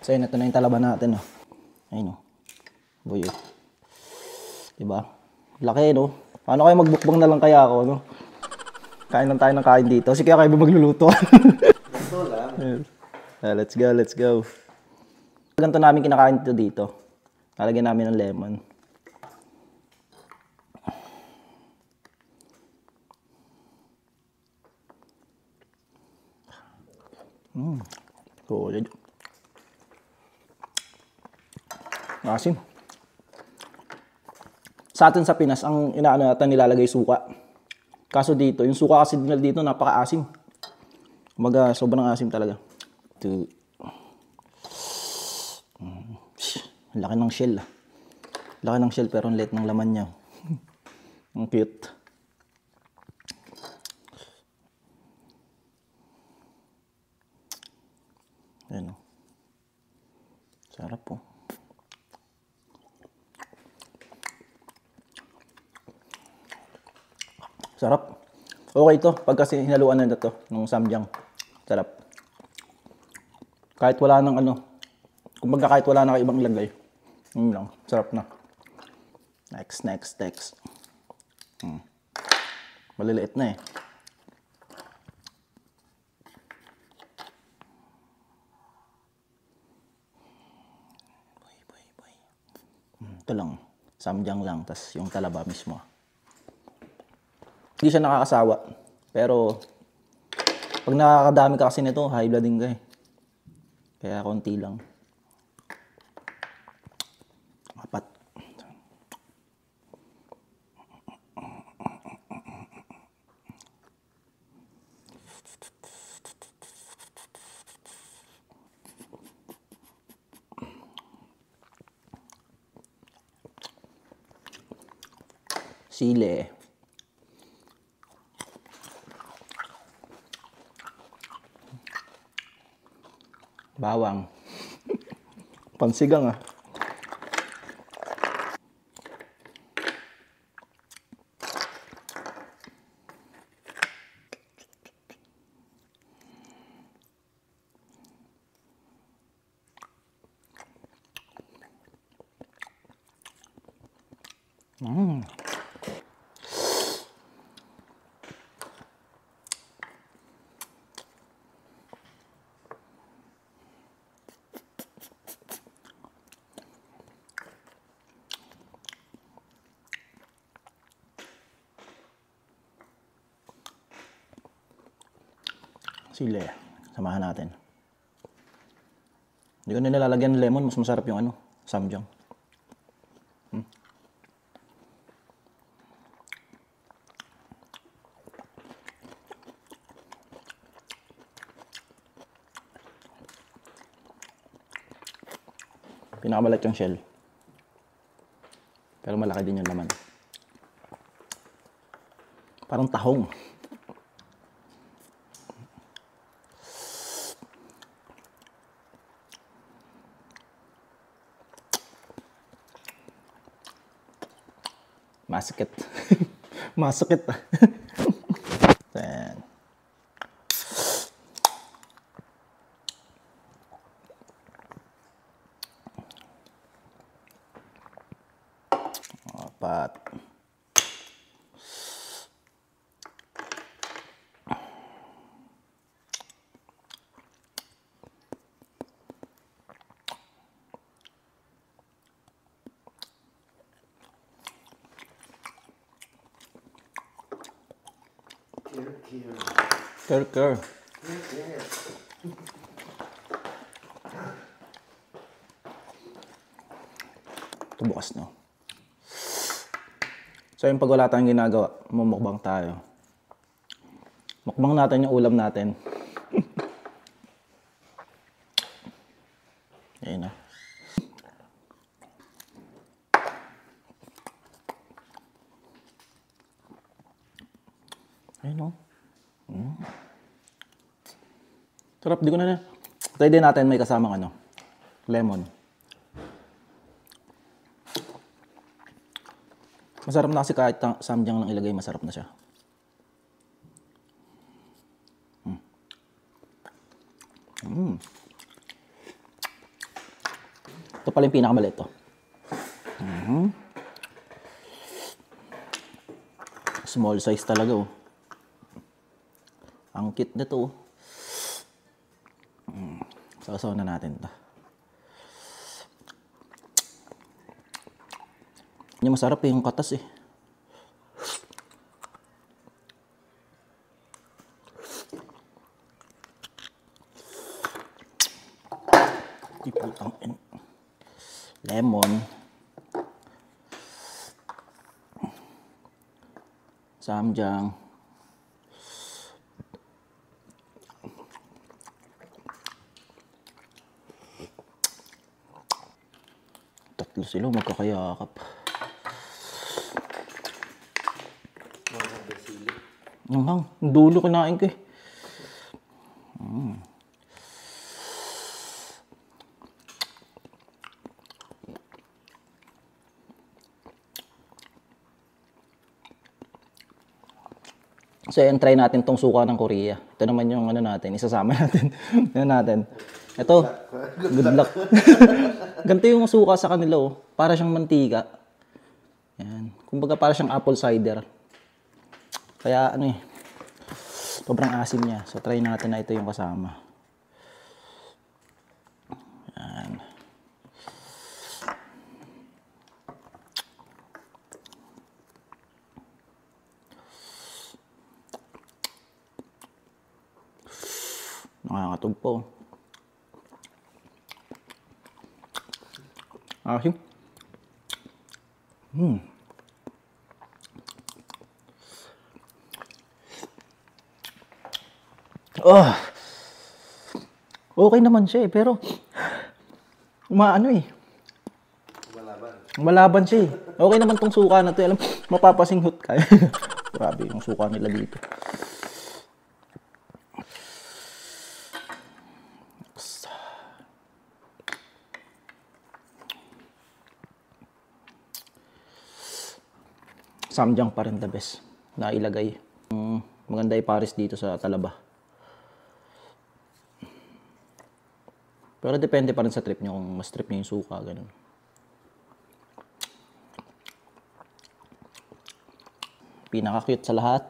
So yun, ito na yung talaba natin. Oh. Ayun, oh. Boy, oh. Diba? Laki, no? Paano kayo magbukbang na lang kaya ako, no? Kain lang tayo ng kain dito. Kasi kaya kayo magluluto. Ito lang. Let's go, let's go. Ganito namin kinakain dito. Lalagyan namin ng lemon. Solid. Asim. Sa atin sa Pinas, ang inaano natin nilalagay suka. Kaso dito, yung suka kasi nila dito napaka-asim. Kumbaga, sobrang asim talaga. Laki ng shell. Laki ng shell pero ang liit ng laman niya. Ang cute. Ayan o. Sarap po. Sarap. Okay to. Pag kasi hinaluan na to ng samgyang. Sarap. Kahit wala nang ano. Kumbaga kahit wala na kayo ibang ilagay. Yun lang. Sarap na. Next. Maliliit na eh. Ito lang. Samgyang lang. Tas yung talaba mismo. Hindi siya nakakasawa. Pero, pag nakakadami ka kasi nito, high blood din ka eh. Kaya konti lang. Apat. Sili. Bawang. Pansigang ah. Sili. Samahan natin. Hindi ko na nilalagyan ng lemon. Mas masarap yung ano, samgyang. Pinakamalat yung shell. Pero malaki din yung laman. Parang tahong. Masakit. Masakit. Ayan. Apat. Ker. Ito bukas no. So yung pag wala tayong ginagawa, mumukbang tayo. Mukbang natin yung ulam natin. Ayun na. Ayun o. Sarap, di ko na. Try din natin may kasamang ano, lemon. Masarap na kasi kahit samgyang lang ilagay, masarap na siya. Ito pala yung pinakamaliit to. Small size talaga oh. Ang cute nito oh. Sausaw na natin to. Yung masarap yung katas eh. Iputang lemon. Samjang. Tatlo sila magkakayakap. Ang dulo kinain ko eh. So, yan, try natin tong suka ng Korea. Ito naman yung ano natin, isasama natin. Ano natin. Ito, good luck. Ganito yung suka sa kanila, oh. Para siyang mantika. Yan. Kumbaga para siyang apple cider. Kaya ano eh, sobrang asim niya. So, try natin na ito yung kasama. Yan. Nakakatugpo. Asim. Oh. Okay naman siya eh, pero umaano eh. Malaban siya eh. Okay naman tong suka na to. Alam, mapapasinghot ka. Grabe yung suka nila dito. Samjang pa rin the best na ilagay. Maganda i-pares dito sa talaba. Pero depende pa rin sa trip nyo kung mas trip nyo yung suka, ganun. Pinaka-cute sa lahat.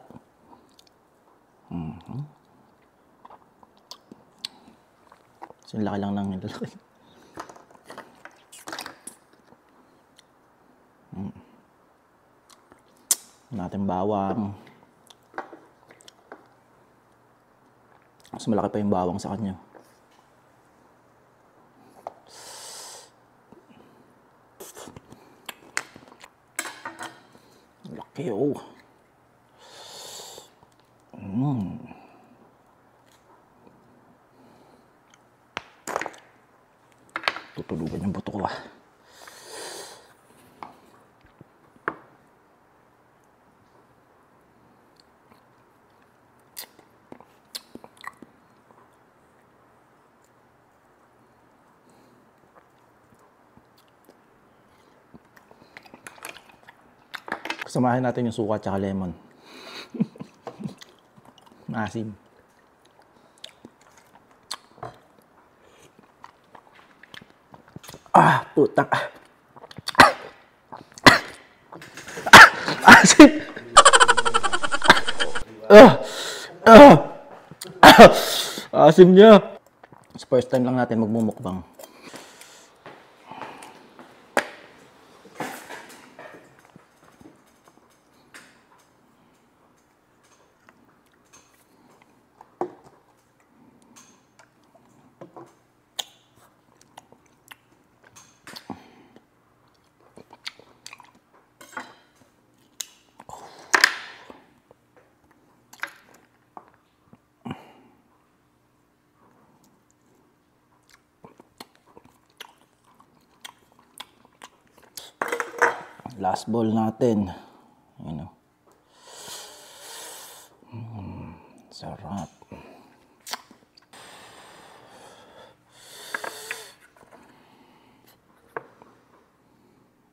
So, laki lang ng nilalaki. Natin bawang. Mas malaki pa yung bawang sa kanya. Laki oh. Tutulugan yung buto ko ah. Samahin natin yung suka at lemon. Maasim. Ah, putang. Asim. Asim niya. It's first time lang natin magmumukbang. Last bowl natin. Ayun o. Sarap.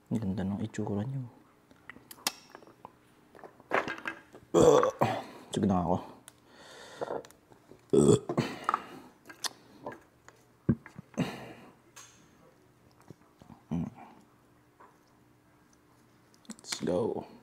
Ang ganda ng itsura nyo. Sige na ako. Let's go.